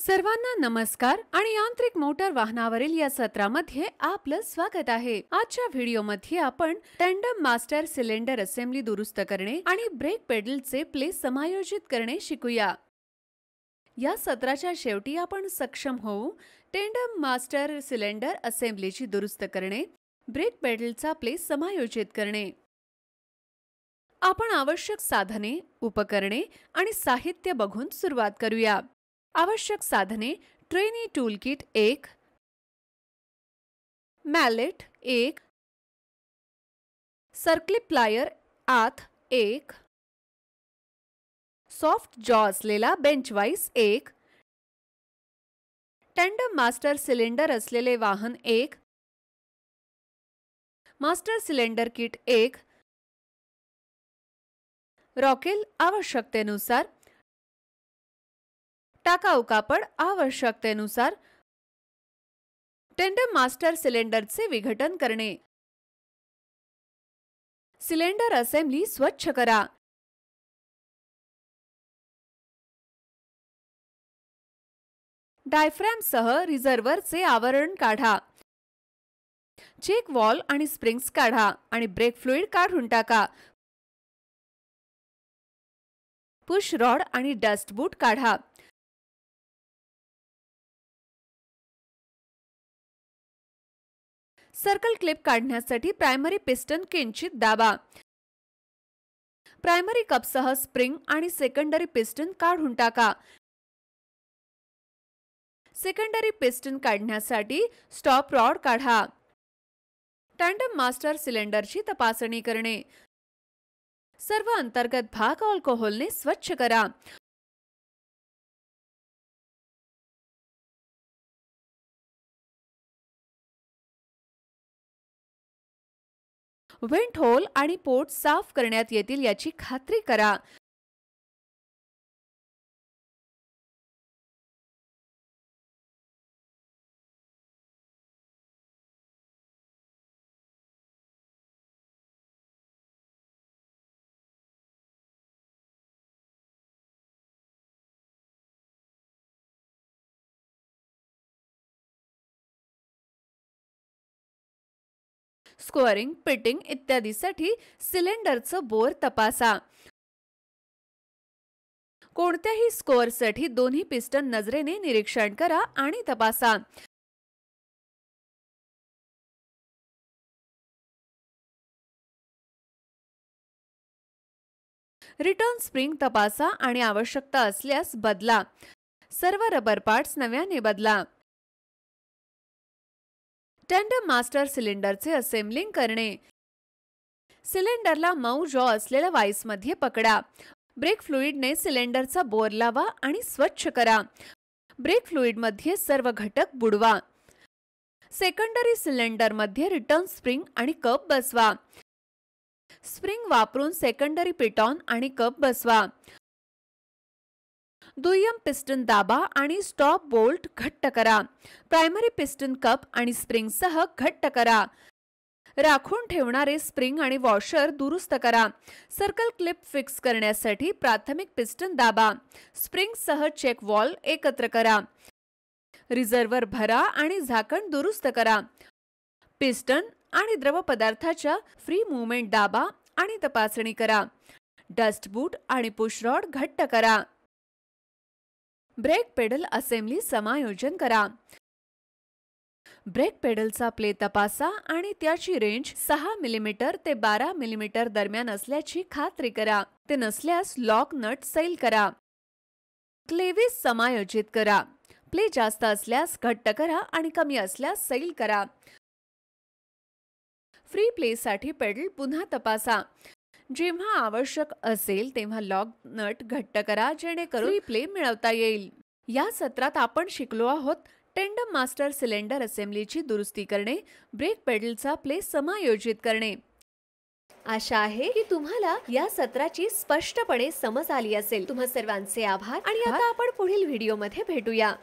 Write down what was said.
सर्वांना नमस्कार आणि यांत्रिक मोटर वाहनावरील या सत्रामध्ये आपलं स्वागत आहे। आजच्या व्हिडिओमध्ये आपण टँडम मास्टर सिलेंडर असेंबली दुरुस्त करणे आणि ब्रेक पेडलचे प्लेस समायोजित करणे शिकूया। या सत्राच्या शेवटी आपण सक्षम होऊ टँडम मास्टर सिलेंडर असेंबलीची दुरुस्त करणे, ब्रेक पेडलचा प्लेस समायोजित करणे। आपण आवश्यक साधने, उपकरणे आणि साहित्य बघून सुरुवात करूया। आवश्यक साधने: trainee toolkit 1, mallet 1, circlip plier आत 1, सॉफ्ट जॉ असलेला bench vice 1, tandem master cylinder असलेले वाहन 1, मास्टर सिलेंडर किट 1, रॉकेल आवश्यकतेनुसार, टाकाऊ कापड आवश्यकतेनुसार, टँडम मास्टर सिलेंडरचे विघटन करणे, सिलेंडर असेंबली स्वच्छ करा, डायफ्रॅम सह रिझर्व्हरचे आवरण काढा, चेक वॉल आणि स्प्रिंग्स काढा आणि ब्रेक फ्लुइड काढून टाका, पुश रॉड आणि डस्ट बूट काढा, सर्कल क्लिप काढण्यासाठी प्रायमरी पिस्टन किंचित दाबा, प्रायमरी कपसह स्प्रिंग आणि सेकंडरी पिस्टन काढून टाका, सेकंडरी पिस्टन काढण्यासाठी स्टॉप रॉड काढा, टँडम मास्टर सिलेंडरची तपासणी करणे, सर्व अंतर्गत भाग अल्कोहोलने स्वच्छ करा, व्हेंट होल आणि पोर्ट साफ करण्यात येतील याची खात्री करा, स्क्वेअरिंग, पिटिंग इत्यादीसाठी सिलेंडरचं बोर तपासा। कोणत्याही स्कोअरसाठी दोन्ही पिस्टन नजरेने निरीक्षण करा आणि तपासा। रिटर्न स्प्रिंग तपासा आणि आवश्यकता असल्यास बदला, सर्व रबर पार्ट्स नव्याने बदला। टँडम मास्टर सिलेंडरचे असेंबलिंग करणे: सिलेंडरला मऊ जॉ असलेल्या वाईसमध्ये पकडा, ब्रेक फ्लुइडने सिलेंडरचा बोर लावा आणि स्वच्छ करा, ब्रेक फ्लुइडमध्ये सर्व घटक बुडवा, सेकंडरी सिलेंडरमध्ये रिटर्न स्प्रिंग आणि कप बसवा, स्प्रिंग वापरून सेकंडरी पिटॉन आणि कप बसवा, दुय्यम पिस्टन दाबा आणि स्टॉप बोल्ट घट्ट करा, प्रायमरी पिस्टन कप आणि स्प्रिंगसह घट्ट करा, राखून ठेवणारे स्प्रिंग आणि वॉशर दुरुस्त करा, सर्कल क्लिप फिक्स करण्यासाठी प्राथमिक पिस्टन दाबा, स्प्रिंगसह चेक वॉल एकत्र करा, रिझर्व्हर भरा आणि झाकण दुरुस्त करा, पिस्टन आणि द्रव पदार्थाच्या फ्री मूव्हमेंट दाबा आणि तपासणी करा, डस्ट बूट आणि पुश रॉड घट्ट करा, ब्रेक पेडल असेंबली समायोजन करा, ब्रेक पेडलचा प्ले तपासा आणि त्याची रेंज 6 मिलीमीटर ते 12 मिलीमीटर दरम्यान असल्याची खात्री करा, ते नसल्यास लॉक नट सैल करा, क्लेव्हिस समायोजित करा, प्ले जास्त असल्यास घट्ट करा आणि कमी असल्यास सैल करा, फ्री प्लेसाठी पेडल पुन्हा तपासा, जेव्हा आवश्यक असेल तेव्हा लॉक नट घट्ट करा जेणेकरून फ्री प्ले मिळवता येईल। या सत्रात आपण शिकलो आहोत टँडम मास्टर सिलेंडर असेंबलीची दुरुस्ती करणे, ब्रेक पेडलचा प्ले समायोजित करणे। आशा आहे की तुम्हाला या सत्राची स्पष्टपणे समज आली असेल। तुम्हा सर्वांचे आभार आणि आता आपण पुढील व्हिडिओमध्ये भेटूया।